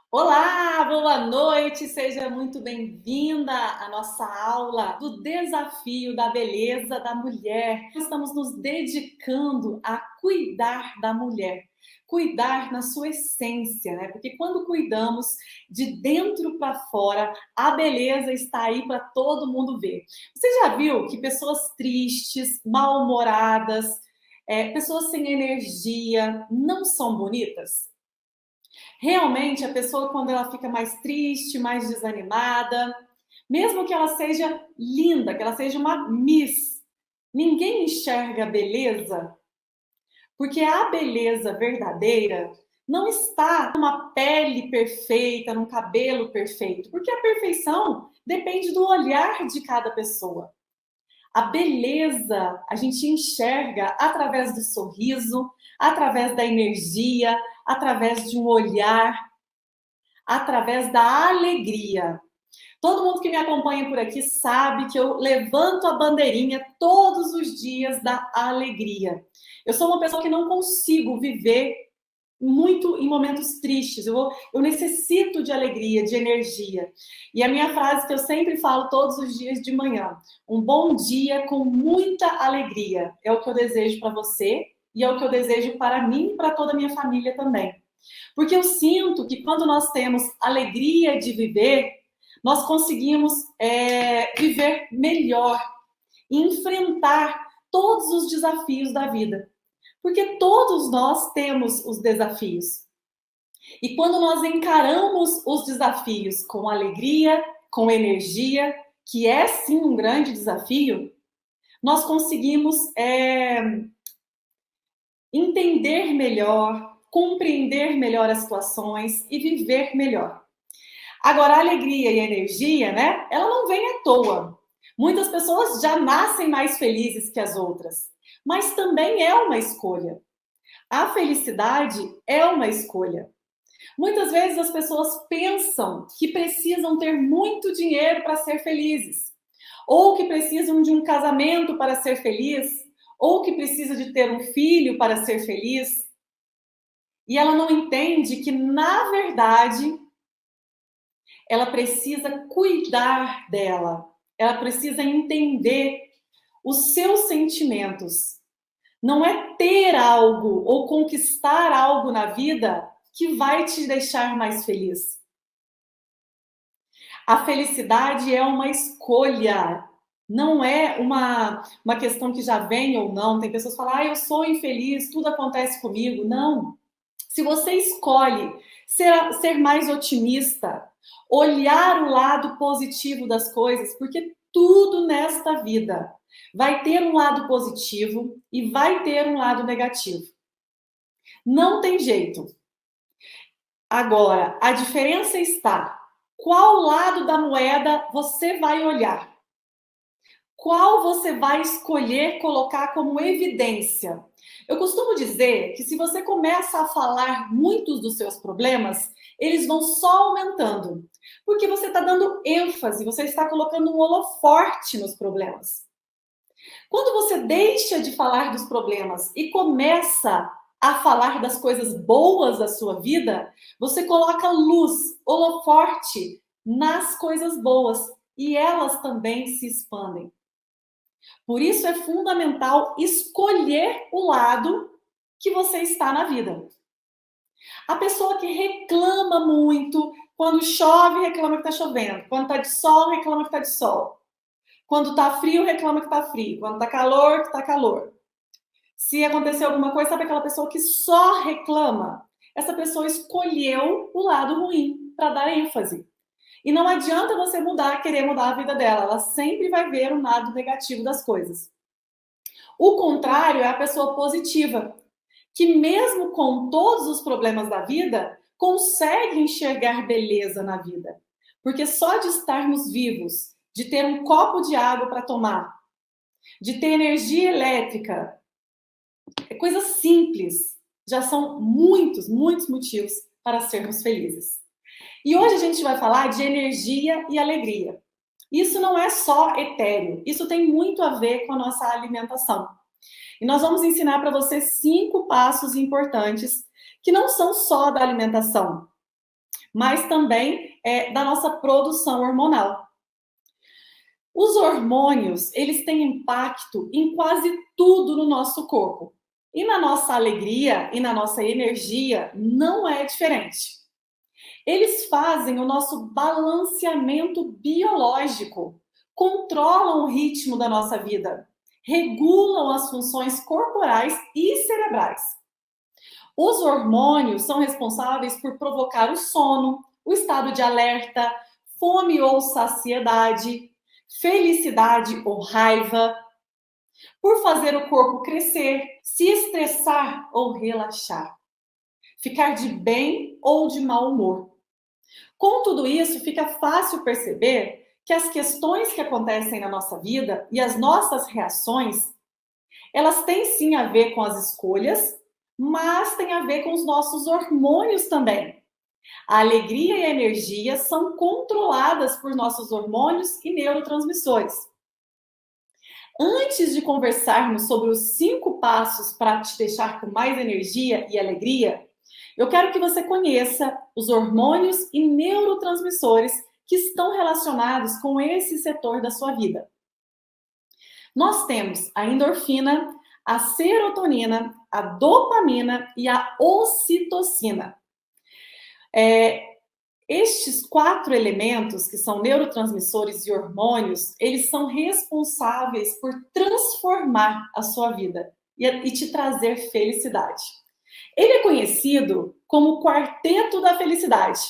Olá, boa noite, seja muito bem-vinda à nossa aula do desafio da beleza da mulher. Estamos nos dedicando a cuidar da mulher, cuidar na sua essência, né? Porque quando cuidamos de dentro para fora, a beleza está aí para todo mundo ver. Você já viu que pessoas tristes, mal-humoradas, pessoas sem energia, não são bonitas? Realmente, a pessoa, quando ela fica mais triste, mais desanimada, mesmo que ela seja linda, que ela seja uma Miss, ninguém enxerga a beleza, porque a beleza verdadeira não está numa pele perfeita, num cabelo perfeito, porque a perfeição depende do olhar de cada pessoa. A beleza a gente enxerga através do sorriso, através da energia, através de um olhar, através da alegria. Todo mundo que me acompanha por aqui sabe que eu levanto a bandeirinha todos os dias da alegria. Eu sou uma pessoa que não consigo viver muito em momentos tristes. Eu necessito de alegria, de energia. E a minha frase que eu sempre falo todos os dias de manhã: um bom dia com muita alegria. É o que eu desejo para você e é o que eu desejo para mim e para toda a minha família também. Porque eu sinto que quando nós temos alegria de viver, nós conseguimos viver melhor e enfrentar todos os desafios da vida. Porque todos nós temos os desafios. E quando nós encaramos os desafios com alegria, com energia, que é sim um grande desafio, nós conseguimos entender melhor, compreender melhor as situações e viver melhor. Agora, a alegria e a energia, né? Ela não vem à toa. Muitas pessoas já nascem mais felizes que as outras, mas também é uma escolha. A felicidade é uma escolha. Muitas vezes as pessoas pensam que precisam ter muito dinheiro para ser felizes, ou que precisam de um casamento para ser feliz, ou que precisa de ter um filho para ser feliz. E ela não entende que, na verdade, ela precisa cuidar dela, ela precisa entender os seus sentimentos. Não é ter algo ou conquistar algo na vida que vai te deixar mais feliz. A felicidade é uma escolha, não é uma questão que já vem ou não. Tem pessoas que falam, eu sou infeliz, tudo acontece comigo. Não. Se você escolhe ser mais otimista, olhar o lado positivo das coisas, porque tudo nesta vida vai ter um lado positivo e vai ter um lado negativo. Não tem jeito. Agora, a diferença está: qual lado da moeda você vai olhar? Qual você vai escolher colocar como evidência? Eu costumo dizer que se você começa a falar muitos dos seus problemas, eles vão só aumentando. Porque você está dando ênfase, você está colocando um holoforte nos problemas. Quando você deixa de falar dos problemas e começa a falar das coisas boas da sua vida, você coloca luz, holoforte nas coisas boas e elas também se expandem. Por isso é fundamental escolher o lado que você está na vida. A pessoa que reclama muito, quando chove, reclama que está chovendo. Quando está de sol, reclama que está de sol. Quando está frio, reclama que está frio. Quando está calor, que está calor. Se acontecer alguma coisa, sabe aquela pessoa que só reclama? Essa pessoa escolheu o lado ruim para dar ênfase. E não adianta você querer mudar a vida dela. Ela sempre vai ver o lado negativo das coisas. O contrário é a pessoa positiva, que mesmo com todos os problemas da vida, consegue enxergar beleza na vida. Porque só de estarmos vivos, de ter um copo de água para tomar, de ter energia elétrica, coisas simples, já são muitos, muitos motivos para sermos felizes. E hoje a gente vai falar de energia e alegria. Isso não é só etéreo, isso tem muito a ver com a nossa alimentação. E nós vamos ensinar para você 5 passos importantes que não são só da alimentação, mas também da nossa produção hormonal. Os hormônios, eles têm impacto em quase tudo no nosso corpo. E na nossa alegria e na nossa energia não é diferente. Eles fazem o nosso balanceamento biológico, controlam o ritmo da nossa vida, regulam as funções corporais e cerebrais. Os hormônios são responsáveis por provocar o sono, o estado de alerta, fome ou saciedade, felicidade ou raiva, por fazer o corpo crescer, se estressar ou relaxar, ficar de bem ou de mau humor. Com tudo isso, fica fácil perceber que as questões que acontecem na nossa vida e as nossas reações, elas têm sim a ver com as escolhas, mas têm a ver com os nossos hormônios também. A alegria e a energia são controladas por nossos hormônios e neurotransmissores. Antes de conversarmos sobre os 5 passos para te deixar com mais energia e alegria, eu quero que você conheça os hormônios e neurotransmissores que estão relacionados com esse setor da sua vida. Nós temos a endorfina, a serotonina, a dopamina e a ocitocina. Estes 4 elementos, que são neurotransmissores e hormônios, eles são responsáveis por transformar a sua vida e te trazer felicidade. Ele é conhecido como o quarteto da felicidade.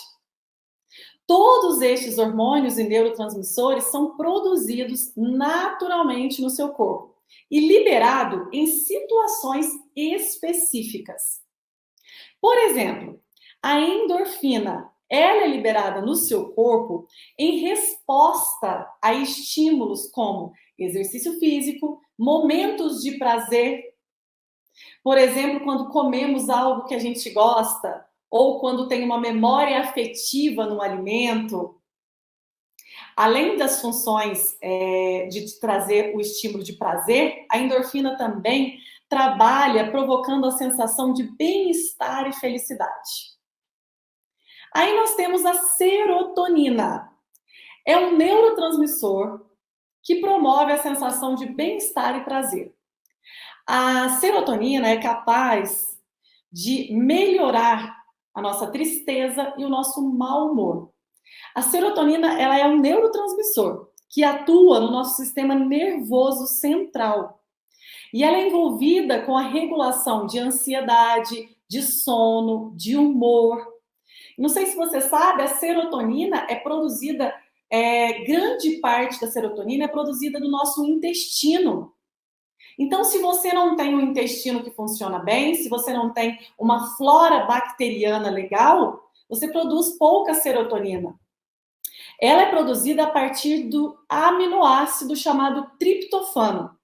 Todos estes hormônios e neurotransmissores são produzidos naturalmente no seu corpo e liberados em situações específicas. Por exemplo, a endorfina, ela é liberada no seu corpo em resposta a estímulos como exercício físico, momentos de prazer. Por exemplo, quando comemos algo que a gente gosta, ou quando tem uma memória afetiva no alimento. Além das funções de te trazer o estímulo de prazer, a endorfina também trabalha provocando a sensação de bem-estar e felicidade. Aí nós temos a serotonina. É um neurotransmissor que promove a sensação de bem-estar e prazer. A serotonina é capaz de melhorar a nossa tristeza e o nosso mau humor. A serotonina, ela é um neurotransmissor que atua no nosso sistema nervoso central. E ela é envolvida com a regulação de ansiedade, de sono, de humor. Não sei se você sabe, a serotonina é produzida, grande parte da serotonina é produzida no nosso intestino. Então, se você não tem um intestino que funciona bem, se você não tem uma flora bacteriana legal, você produz pouca serotonina. Ela é produzida a partir do aminoácido chamado triptofano,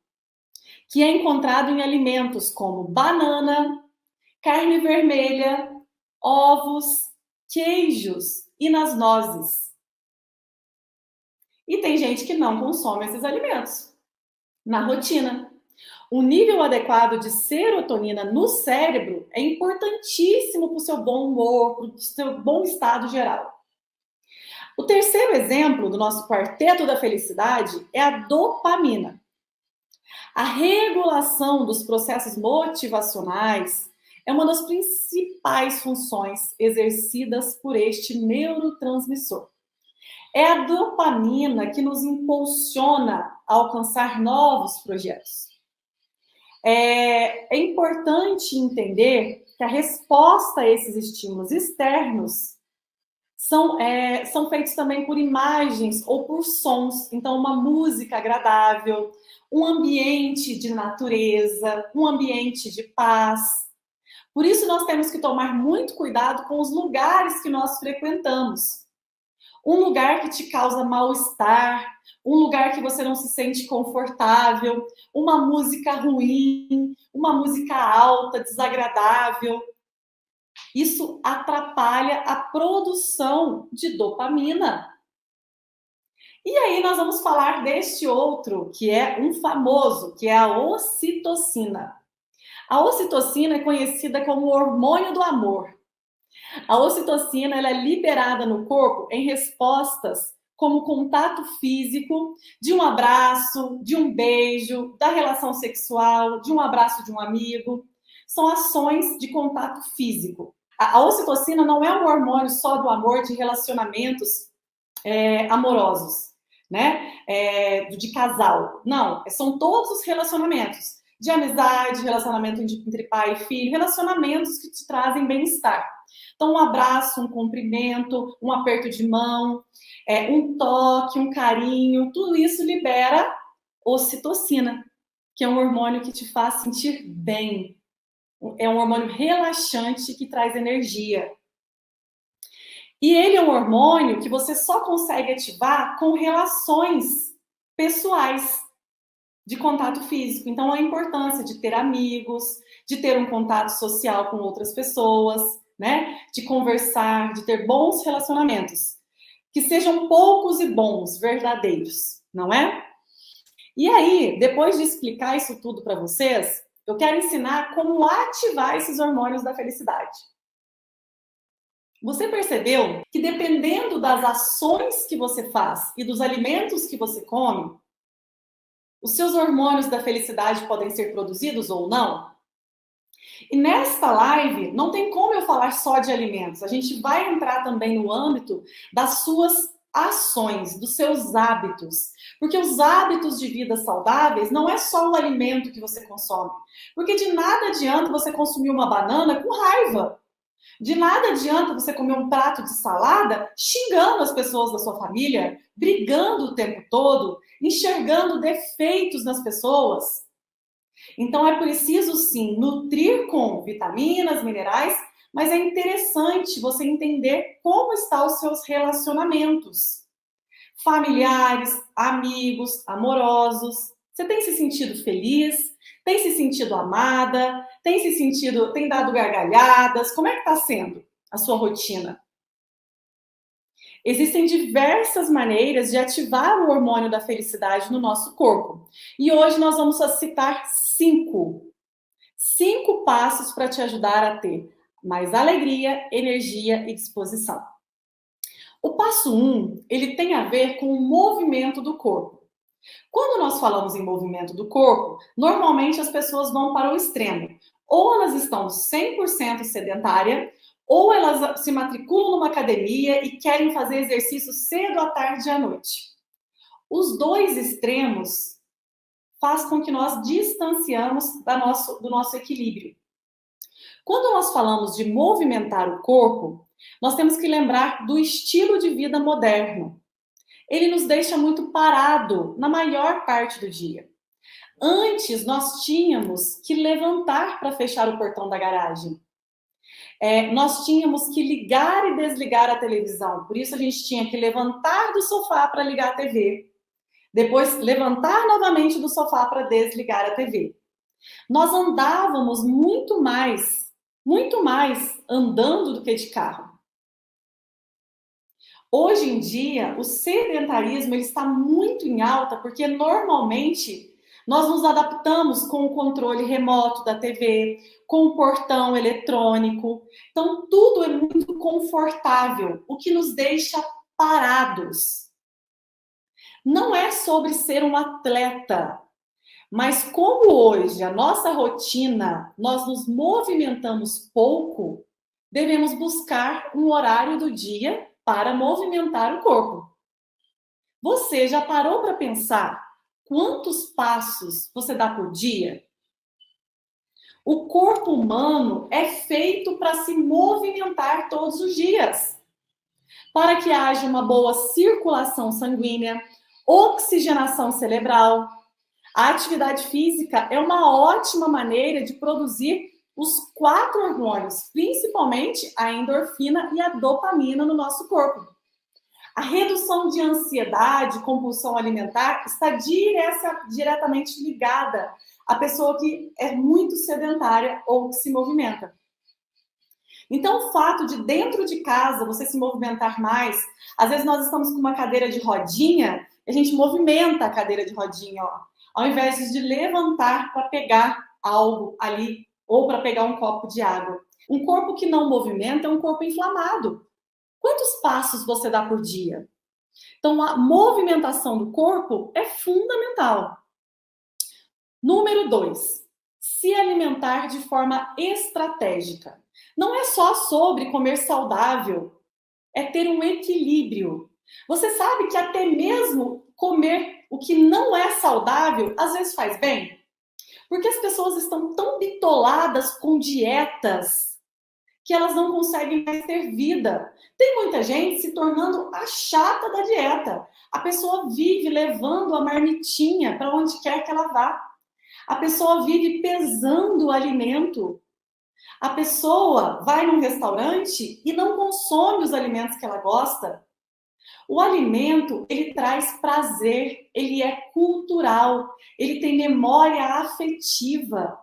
que é encontrado em alimentos como banana, carne vermelha, ovos, queijos e nas nozes. E tem gente que não consome esses alimentos na rotina. O nível adequado de serotonina no cérebro é importantíssimo para o seu bom humor, para o seu bom estado geral. O terceiro exemplo do nosso quarteto da felicidade é a dopamina. A regulação dos processos motivacionais é uma das principais funções exercidas por este neurotransmissor. É a dopamina que nos impulsiona a alcançar novos projetos. É importante entender que a resposta a esses estímulos externos são feitos também por imagens ou por sons. Então, uma música agradável, um ambiente de natureza, um ambiente de paz. Por isso, nós temos que tomar muito cuidado com os lugares que nós frequentamos. Um lugar que te causa mal-estar, um lugar que você não se sente confortável, uma música ruim, uma música alta, desagradável. Isso atrapalha a produção de dopamina. E aí nós vamos falar deste outro, que é um famoso, que é a ocitocina. A ocitocina é conhecida como o hormônio do amor. A ocitocina ela é liberada no corpo em respostas como contato físico, de um abraço, de um beijo, da relação sexual, de um abraço de um amigo. São ações de contato físico. A ocitocina não é um hormônio só do amor, de relacionamentos amorosos, né? De casal. Não, são todos os relacionamentos. De amizade, relacionamento entre pai e filho, relacionamentos que te trazem bem-estar. Então, um abraço, um cumprimento, um aperto de mão, um toque, um carinho, tudo isso libera ocitocina, que é um hormônio que te faz sentir bem. É um hormônio relaxante que traz energia. E ele é um hormônio que você só consegue ativar com relações pessoais de contato físico. Então, a importância de ter amigos, de ter um contato social com outras pessoas, né? De conversar, de ter bons relacionamentos. Que sejam poucos e bons, verdadeiros, não é? E aí, depois de explicar isso tudo para vocês, eu quero ensinar como ativar esses hormônios da felicidade. Você percebeu que dependendo das ações que você faz e dos alimentos que você come, os seus hormônios da felicidade podem ser produzidos ou não? E nesta live, não tem como eu falar só de alimentos. A gente vai entrar também no âmbito das suas ações, dos seus hábitos. Porque os hábitos de vida saudáveis não é só o alimento que você consome. Porque de nada adianta você consumir uma banana com raiva. De nada adianta você comer um prato de salada xingando as pessoas da sua família, brigando o tempo todo, enxergando defeitos nas pessoas. Então é preciso sim nutrir com vitaminas, minerais, mas é interessante você entender como estão os seus relacionamentos familiares, amigos, amorosos. Você tem se sentido feliz? Tem se sentido amada? Tem dado gargalhadas? Como é que está sendo a sua rotina? Existem diversas maneiras de ativar o hormônio da felicidade no nosso corpo. E hoje nós vamos citar 5 passos para te ajudar a ter mais alegria, energia e disposição. O passo 1, ele tem a ver com o movimento do corpo. Quando nós falamos em movimento do corpo, normalmente as pessoas vão para o extremo. Ou elas estão 100% sedentária, ou elas se matriculam numa academia e querem fazer exercício cedo à tarde e à noite. Os dois extremos faz com que nós distanciamos do nosso equilíbrio. Quando nós falamos de movimentar o corpo, nós temos que lembrar do estilo de vida moderno. Ele nos deixa muito parado na maior parte do dia. Antes, nós tínhamos que levantar para fechar o portão da garagem. Nós tínhamos que ligar e desligar a televisão. Por isso, a gente tinha que levantar do sofá para ligar a TV. Depois, levantar novamente do sofá para desligar a TV. Nós andávamos muito mais andando do que de carro. Hoje em dia, o sedentarismo ele está muito em alta porque normalmente nós nos adaptamos com o controle remoto da TV, com o portão eletrônico. Então, tudo é muito confortável, o que nos deixa parados. Não é sobre ser um atleta, mas como hoje a nossa rotina, nós nos movimentamos pouco, devemos buscar um horário do dia para movimentar o corpo. Você já parou para pensar quantos passos você dá por dia? O corpo humano é feito para se movimentar todos os dias, para que haja uma boa circulação sanguínea, oxigenação cerebral. A atividade física é uma ótima maneira de produzir os 4 hormônios, principalmente a endorfina e a dopamina no nosso corpo. A redução de ansiedade, compulsão alimentar está diretamente ligada à pessoa que é muito sedentária ou que se movimenta. Então, o fato de dentro de casa você se movimentar mais, às vezes nós estamos com uma cadeira de rodinha, a gente movimenta a cadeira de rodinha, ó, ao invés de levantar para pegar algo ali ou para pegar um copo de água. Um corpo que não movimenta é um corpo inflamado. Quantos passos você dá por dia? Então, a movimentação do corpo é fundamental. Número 2, se alimentar de forma estratégica. Não é só sobre comer saudável, é ter um equilíbrio. Você sabe que até mesmo comer o que não é saudável, às vezes faz bem? Porque as pessoas estão tão bitoladas com dietas que elas não conseguem mais ter vida. Tem muita gente se tornando a chata da dieta. A pessoa vive levando a marmitinha para onde quer que ela vá. A pessoa vive pesando o alimento. A pessoa vai num restaurante e não consome os alimentos que ela gosta. O alimento, ele traz prazer, ele é cultural, ele tem memória afetiva.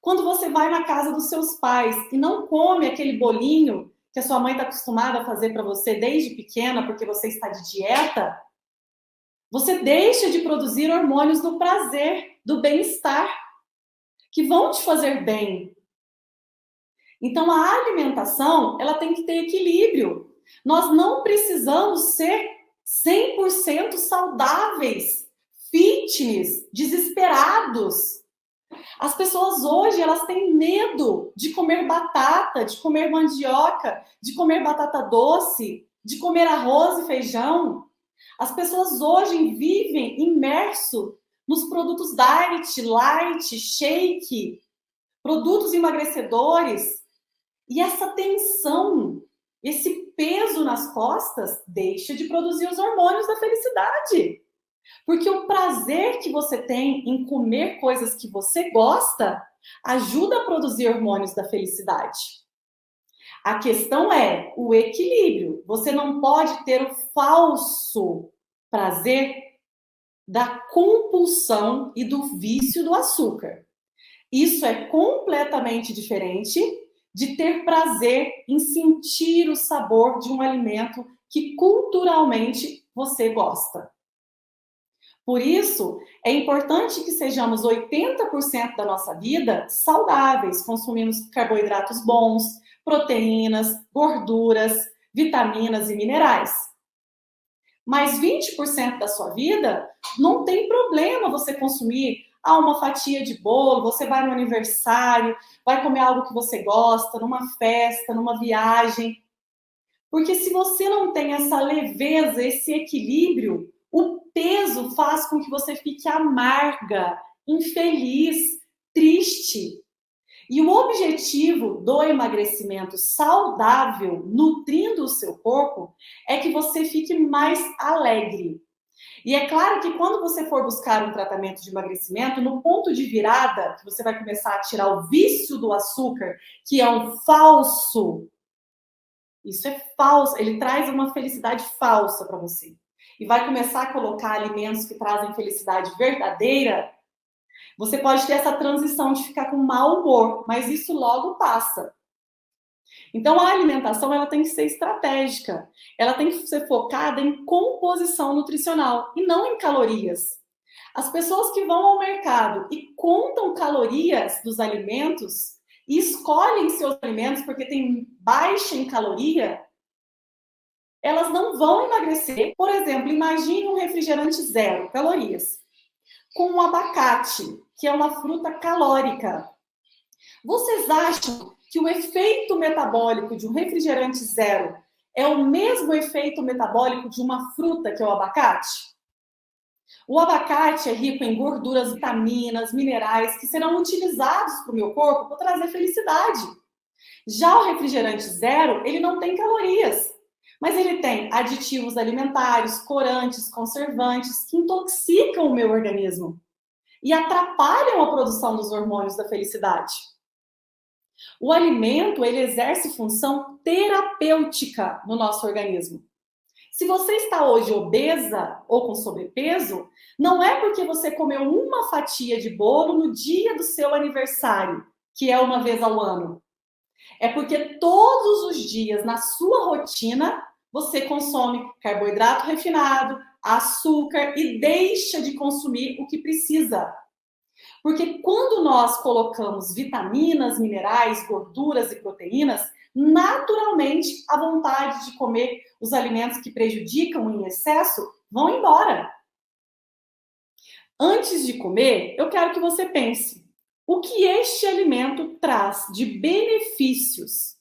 Quando você vai na casa dos seus pais e não come aquele bolinho que a sua mãe está acostumada a fazer para você desde pequena, porque você está de dieta, você deixa de produzir hormônios do prazer, do bem-estar, que vão te fazer bem. Então, a alimentação, ela tem que ter equilíbrio. Nós não precisamos ser 100% saudáveis, fitness, desesperados. As pessoas hoje, elas têm medo de comer batata, de comer mandioca, de comer batata doce, de comer arroz e feijão. As pessoas hoje vivem imerso nos produtos diet, light, shake, produtos emagrecedores. E essa tensão, esse peso nas costas, deixa de produzir os hormônios da felicidade. Porque o prazer que você tem em comer coisas que você gosta ajuda a produzir hormônios da felicidade. A questão é o equilíbrio. Você não pode ter o falso prazer da compulsão e do vício do açúcar. Isso é completamente diferente de ter prazer em sentir o sabor de um alimento que culturalmente você gosta. Por isso, é importante que sejamos 80% da nossa vida saudáveis, consumimos carboidratos bons, proteínas, gorduras, vitaminas e minerais. Mas 20% da sua vida, não tem problema você consumir uma fatia de bolo, você vai no aniversário, vai comer algo que você gosta, numa festa, numa viagem. Porque se você não tem essa leveza, esse equilíbrio, o peso faz com que você fique amarga, infeliz, triste. E o objetivo do emagrecimento saudável, nutrindo o seu corpo, é que você fique mais alegre. E é claro que quando você for buscar um tratamento de emagrecimento, no ponto de virada, que você vai começar a tirar o vício do açúcar, que é um falso, isso é falso, ele traz uma felicidade falsa para você. E vai começar a colocar alimentos que trazem felicidade verdadeira, você pode ter essa transição de ficar com mau humor, mas isso logo passa. Então, a alimentação ela tem que ser estratégica. Ela tem que ser focada em composição nutricional e não em calorias. As pessoas que vão ao mercado e contam calorias dos alimentos e escolhem seus alimentos porque tem baixa em caloria, elas não vão emagrecer. Por exemplo, imagine um refrigerante 0 calorias com um abacate, que é uma fruta calórica. Vocês acham que o efeito metabólico de um refrigerante 0 é o mesmo efeito metabólico de uma fruta, que é o abacate? O abacate é rico em gorduras, vitaminas, minerais, que serão utilizados para o meu corpo para trazer felicidade. Já o refrigerante 0, ele não tem calorias, mas ele tem aditivos alimentares, corantes, conservantes, que intoxicam o meu organismo e atrapalham a produção dos hormônios da felicidade. O alimento, ele exerce função terapêutica no nosso organismo. Se você está hoje obesa ou com sobrepeso, não é porque você comeu uma fatia de bolo no dia do seu aniversário, que é uma vez ao ano. É porque todos os dias, na sua rotina, você consome carboidrato refinado, açúcar e deixa de consumir o que precisa. Porque quando nós colocamos vitaminas, minerais, gorduras e proteínas, naturalmente a vontade de comer os alimentos que prejudicam em excesso vão embora. Antes de comer, eu quero que você pense: o que este alimento traz de benefícios?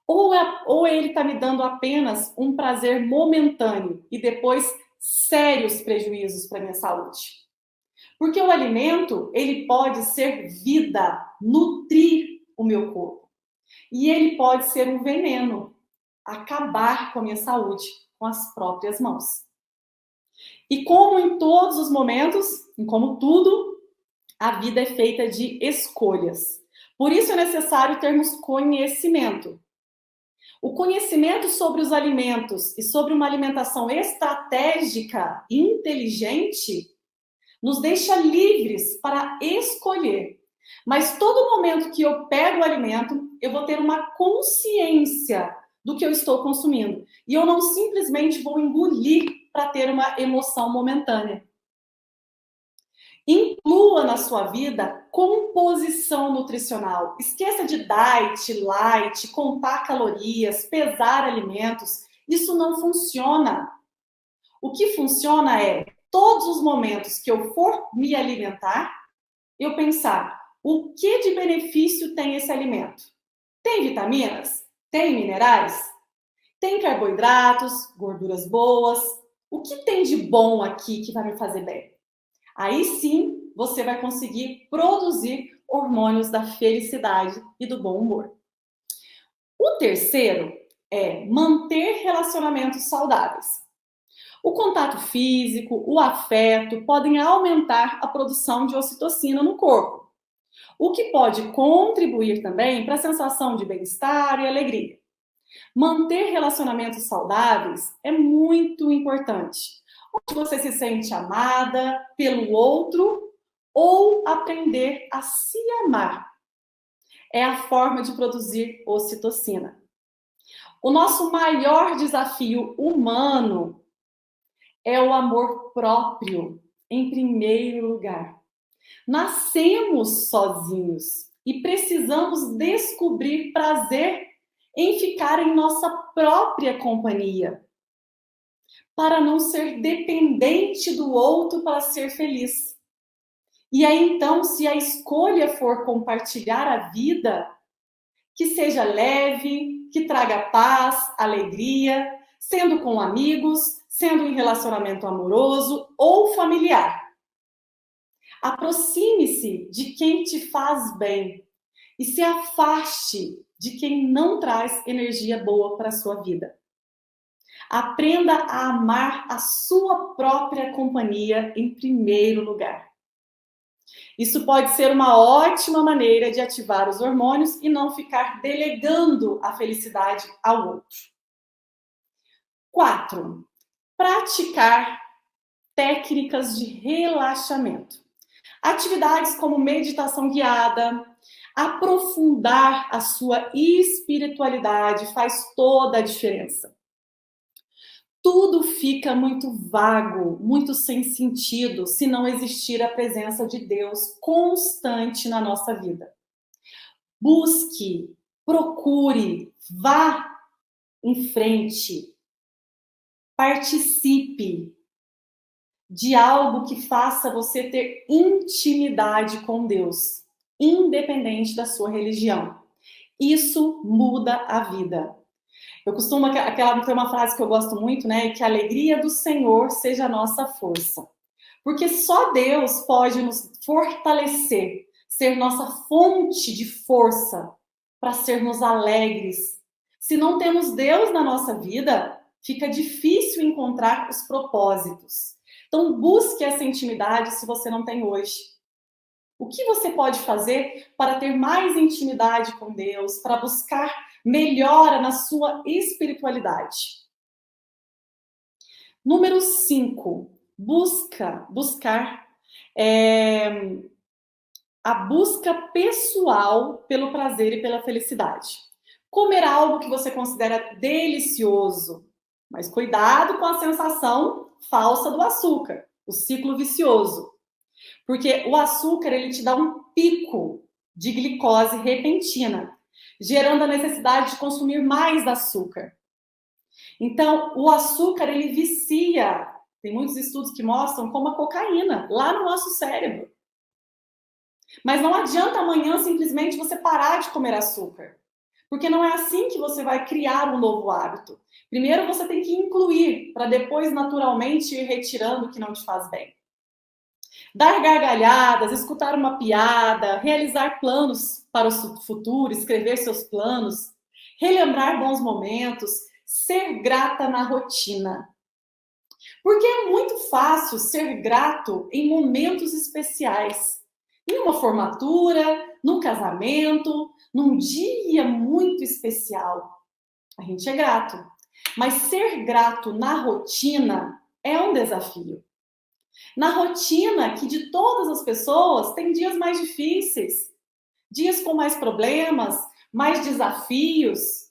Ou ele está me dando apenas um prazer momentâneo e depois sérios prejuízos para a minha saúde? Porque o alimento, ele pode ser vida, nutrir o meu corpo. E ele pode ser um veneno, acabar com a minha saúde com as próprias mãos. E como em todos os momentos, e como tudo, a vida é feita de escolhas. Por isso é necessário termos conhecimento. O conhecimento sobre os alimentos e sobre uma alimentação estratégica e inteligente nos deixa livres para escolher. Mas todo momento que eu pego o alimento, eu vou ter uma consciência do que eu estou consumindo. E eu não simplesmente vou engolir para ter uma emoção momentânea. Inclua na sua vida composição nutricional. Esqueça de diet, light, contar calorias, pesar alimentos. Isso não funciona. O que funciona é, todos os momentos que eu for me alimentar, eu pensar, o que de benefício tem esse alimento? Tem vitaminas? Tem minerais? Tem carboidratos, gorduras boas? O que tem de bom aqui que vai me fazer bem? Aí sim, você vai conseguir produzir hormônios da felicidade e do bom humor. O terceiro é manter relacionamentos saudáveis. O contato físico, o afeto podem aumentar a produção de ocitocina no corpo, o que pode contribuir também para a sensação de bem-estar e alegria. Manter relacionamentos saudáveis é muito importante, onde você se sente amada pelo outro ou aprender a se amar. É a forma de produzir ocitocina. O nosso maior desafio humano é o amor próprio, em primeiro lugar. Nascemos sozinhos e precisamos descobrir prazer em ficar em nossa própria companhia, para não ser dependente do outro para ser feliz. E aí então, se a escolha for compartilhar a vida, que seja leve, que traga paz, alegria, sendo com amigos, sendo em relacionamento amoroso ou familiar. Aproxime-se de quem te faz bem e se afaste de quem não traz energia boa para a sua vida. Aprenda a amar a sua própria companhia em primeiro lugar. Isso pode ser uma ótima maneira de ativar os hormônios e não ficar delegando a felicidade ao outro. 4. Praticar técnicas de relaxamento. Atividades como meditação guiada, aprofundar a sua espiritualidade faz toda a diferença. Tudo fica muito vago, muito sem sentido, se não existir a presença de Deus constante na nossa vida. Busque, procure, vá em frente, participe de algo que faça você ter intimidade com Deus, independente da sua religião. Isso muda a vida. Eu costumo ter uma frase que eu gosto muito, né? Que a alegria do Senhor seja a nossa força. Porque só Deus pode nos fortalecer, ser nossa fonte de força para sermos alegres. Se não temos Deus na nossa vida, fica difícil encontrar os propósitos. Então, busque essa intimidade se você não tem hoje. O que você pode fazer para ter mais intimidade com Deus, para buscar melhora na sua espiritualidade? Número 5, buscar a busca pessoal pelo prazer e pela felicidade. Comer algo que você considera delicioso, mas cuidado com a sensação falsa do açúcar, o ciclo vicioso. Porque o açúcar, ele te dá um pico de glicose repentina, gerando a necessidade de consumir mais açúcar. Então, o açúcar, ele vicia. Tem muitos estudos que mostram como a cocaína, lá no nosso cérebro. Mas não adianta amanhã simplesmente você parar de comer açúcar. Porque não é assim que você vai criar um novo hábito. Primeiro você tem que incluir, para depois naturalmente ir retirando o que não te faz bem. Dar gargalhadas, escutar uma piada, realizar planos para o futuro, escrever seus planos, relembrar bons momentos, ser grata na rotina. Porque é muito fácil ser grato em momentos especiais. Em uma formatura, num casamento, num dia muito especial. A gente é grato. Mas ser grato na rotina é um desafio. Na rotina, que de todas as pessoas tem dias mais difíceis, dias com mais problemas, mais desafios,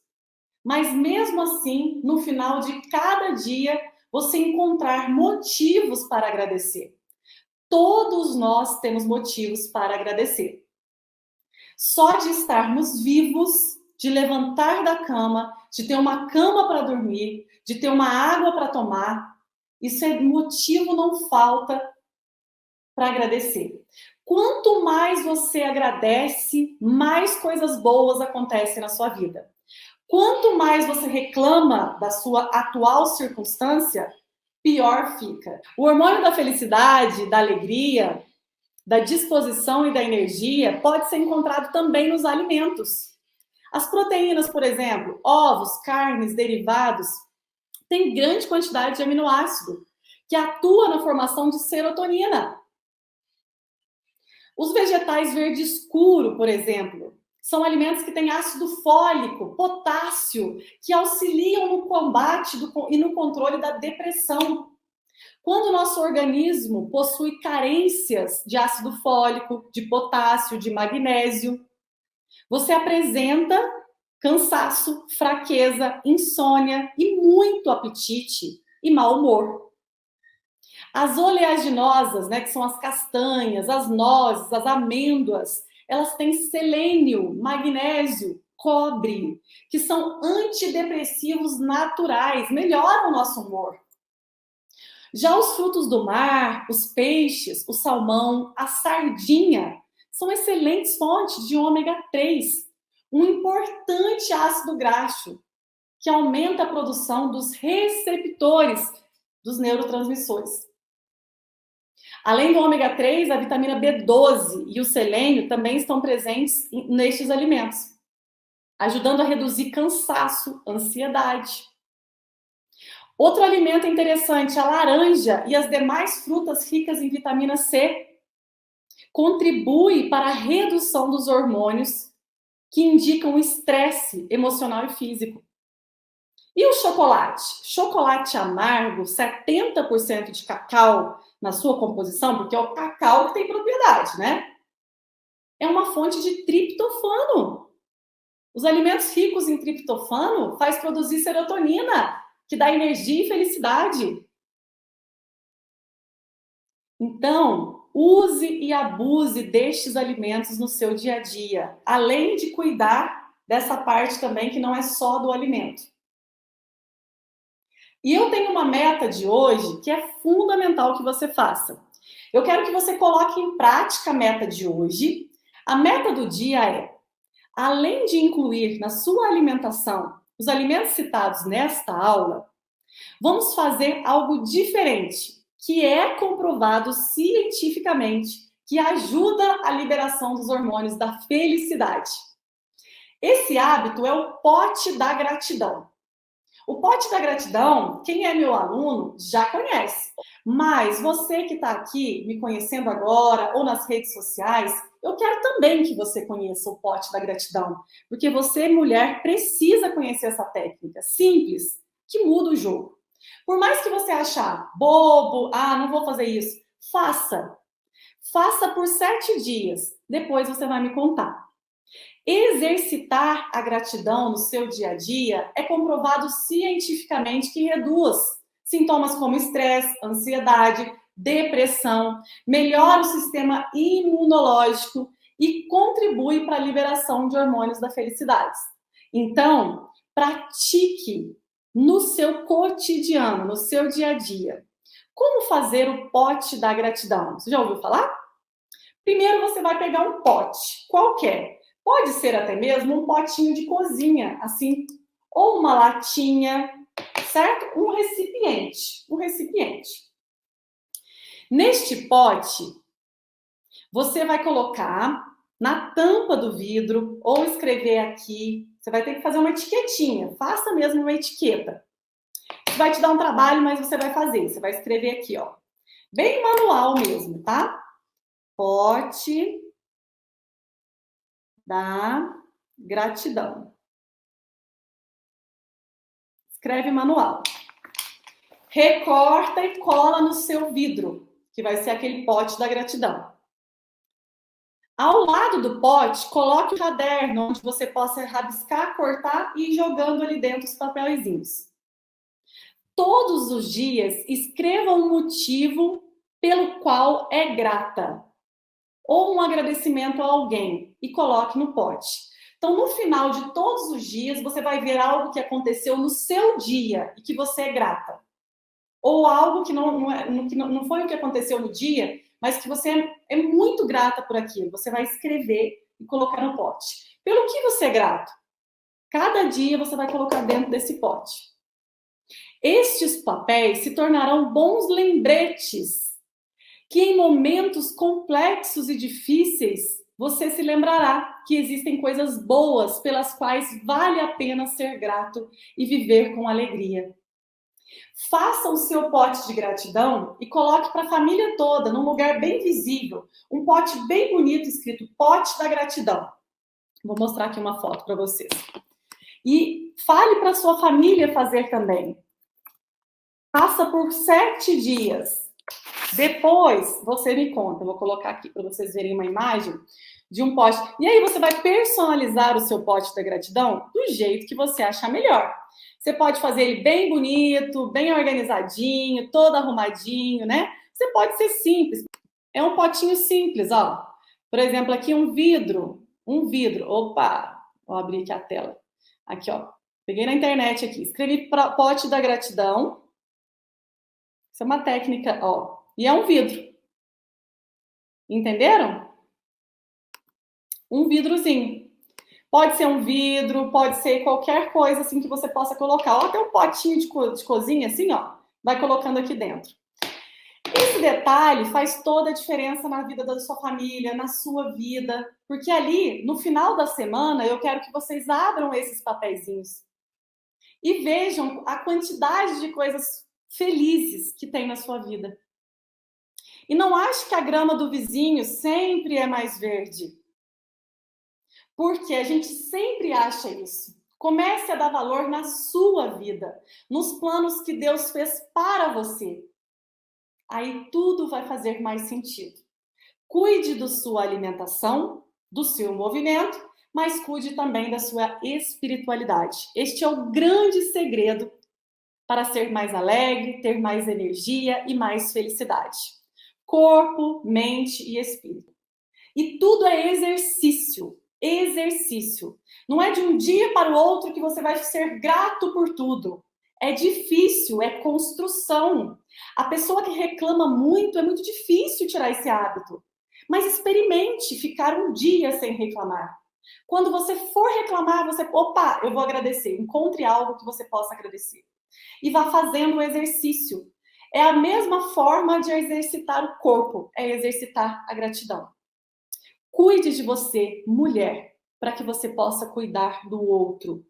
mas mesmo assim, no final de cada dia, você encontrar motivos para agradecer. Todos nós temos motivos para agradecer. Só de estarmos vivos, de levantar da cama, de ter uma cama para dormir, de ter uma água para tomar, isso é motivo, não falta para agradecer. Quanto mais você agradece, mais coisas boas acontecem na sua vida. Quanto mais você reclama da sua atual circunstância, pior fica. O hormônio da felicidade, da alegria, da disposição e da energia pode ser encontrado também nos alimentos. As proteínas, por exemplo, ovos, carnes, derivados, têm grande quantidade de aminoácido, que atua na formação de serotonina. Os vegetais verde escuro, por exemplo, são alimentos que têm ácido fólico, potássio, que auxiliam no combate e no controle da depressão. Quando o nosso organismo possui carências de ácido fólico, de potássio, de magnésio, você apresenta cansaço, fraqueza, insônia e muito apetite e mau humor. As oleaginosas, né, que são as castanhas, as nozes, as amêndoas, elas têm selênio, magnésio, cobre, que são antidepressivos naturais, melhoram o nosso humor. Já os frutos do mar, os peixes, o salmão, a sardinha, são excelentes fontes de ômega 3, um importante ácido graxo, que aumenta a produção dos receptores dos neurotransmissores. Além do ômega 3, a vitamina B12 e o selênio também estão presentes nestes alimentos, ajudando a reduzir cansaço, ansiedade. Outro alimento interessante, a laranja e as demais frutas ricas em vitamina C, contribui para a redução dos hormônios que indicam o estresse emocional e físico. E o chocolate? Chocolate amargo, 70% de cacau na sua composição, porque é o cacau que tem propriedade, né? É uma fonte de triptofano. Os alimentos ricos em triptofano faz produzir serotonina, que dá energia e felicidade. Então, use e abuse destes alimentos no seu dia a dia, além de cuidar dessa parte também que não é só do alimento. E eu tenho uma meta de hoje que é fundamental que você faça. Eu quero que você coloque em prática a meta de hoje. A meta do dia é, além de incluir na sua alimentação os alimentos citados nesta aula, vamos fazer algo diferente, que é comprovado cientificamente, que ajuda a liberação dos hormônios da felicidade. Esse hábito é o pote da gratidão. O pote da gratidão, quem é meu aluno já conhece. Mas você que está aqui me conhecendo agora ou nas redes sociais, eu quero também que você conheça o pote da gratidão. Porque você, mulher, precisa conhecer essa técnica simples que muda o jogo. Por mais que você achar bobo, não vou fazer isso, faça. Faça por 7 dias. Depois você vai me contar. Exercitar a gratidão no seu dia a dia é comprovado cientificamente que reduz sintomas como estresse, ansiedade, depressão, melhora o sistema imunológico e contribui para a liberação de hormônios da felicidade. Então, pratique no seu cotidiano, no seu dia a dia. Como fazer o pote da gratidão? Você já ouviu falar? Primeiro você vai pegar um pote, qualquer. Pode ser até mesmo um potinho de cozinha, assim, ou uma latinha, certo? Um recipiente. Neste pote, você vai colocar na tampa do vidro ou escrever aqui. Você vai ter que fazer uma etiquetinha. Faça mesmo uma etiqueta. Isso vai te dar um trabalho, mas você vai fazer. Você vai escrever aqui, ó. Bem manual mesmo, tá? Pote da gratidão. Escreve manual. Recorta e cola no seu vidro, que vai ser aquele pote da gratidão. Ao lado do pote, coloque o caderno onde você possa rabiscar, cortar e ir jogando ali dentro os papeizinhos. Todos os dias, escreva um motivo pelo qual é grata. Ou um agradecimento a alguém e coloque no pote. Então, no final de todos os dias, você vai ver algo que aconteceu no seu dia e que você é grata. Ou algo que não foi o que aconteceu no dia, mas que você é muito grata por aquilo. Você vai escrever e colocar no pote. Pelo que você é grato? Cada dia você vai colocar dentro desse pote. Estes papéis se tornarão bons lembretes que em momentos complexos e difíceis você se lembrará que existem coisas boas pelas quais vale a pena ser grato e viver com alegria. Faça o seu pote de gratidão e coloque para a família toda, num lugar bem visível, um pote bem bonito escrito Pote da Gratidão. Vou mostrar aqui uma foto para vocês. E fale para sua família fazer também. Faça por 7 dias. Depois, você me conta. Eu vou colocar aqui para vocês verem uma imagem de um pote. E aí você vai personalizar o seu pote da gratidão do jeito que você achar melhor. Você pode fazer ele bem bonito, bem organizadinho, todo arrumadinho, né? Você pode ser simples. É um potinho simples, ó. Por exemplo, aqui um vidro. Opa, vou abrir aqui a tela. Aqui, ó. Peguei na internet aqui. Escrevi pote da gratidão. Isso é uma técnica, ó. E é um vidro. Entenderam? Um vidrozinho. Pode ser um vidro, pode ser qualquer coisa assim que você possa colocar. Ó, até um potinho de cozinha assim, ó. Vai colocando aqui dentro. Esse detalhe faz toda a diferença na vida da sua família, na sua vida. Porque ali, no final da semana, eu quero que vocês abram esses papeizinhos e vejam a quantidade de coisas felizes que tem na sua vida. E não ache que a grama do vizinho sempre é mais verde. Porque a gente sempre acha isso. Comece a dar valor na sua vida, nos planos que Deus fez para você. Aí tudo vai fazer mais sentido. Cuide da sua alimentação, do seu movimento, mas cuide também da sua espiritualidade. Este é o grande segredo para ser mais alegre, ter mais energia e mais felicidade. Corpo, mente e espírito. E tudo é exercício. Exercício. Não é de um dia para o outro que você vai ser grato por tudo. É difícil, é construção. A pessoa que reclama muito, é muito difícil tirar esse hábito. Mas experimente ficar um dia sem reclamar. Quando você for reclamar, opa, eu vou agradecer. Encontre algo que você possa agradecer. E vá fazendo o exercício. É a mesma forma de exercitar o corpo, é exercitar a gratidão. Cuide de você, mulher, para que você possa cuidar do outro.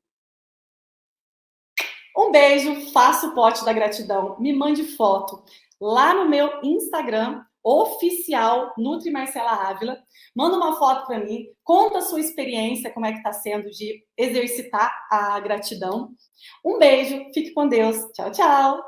Um beijo, faça o pote da gratidão, me mande foto lá no meu Instagram, oficial Nutri Marcela Ávila. Manda uma foto para mim, conta a sua experiência, como é que está sendo de exercitar a gratidão. Um beijo, fique com Deus. Tchau, tchau.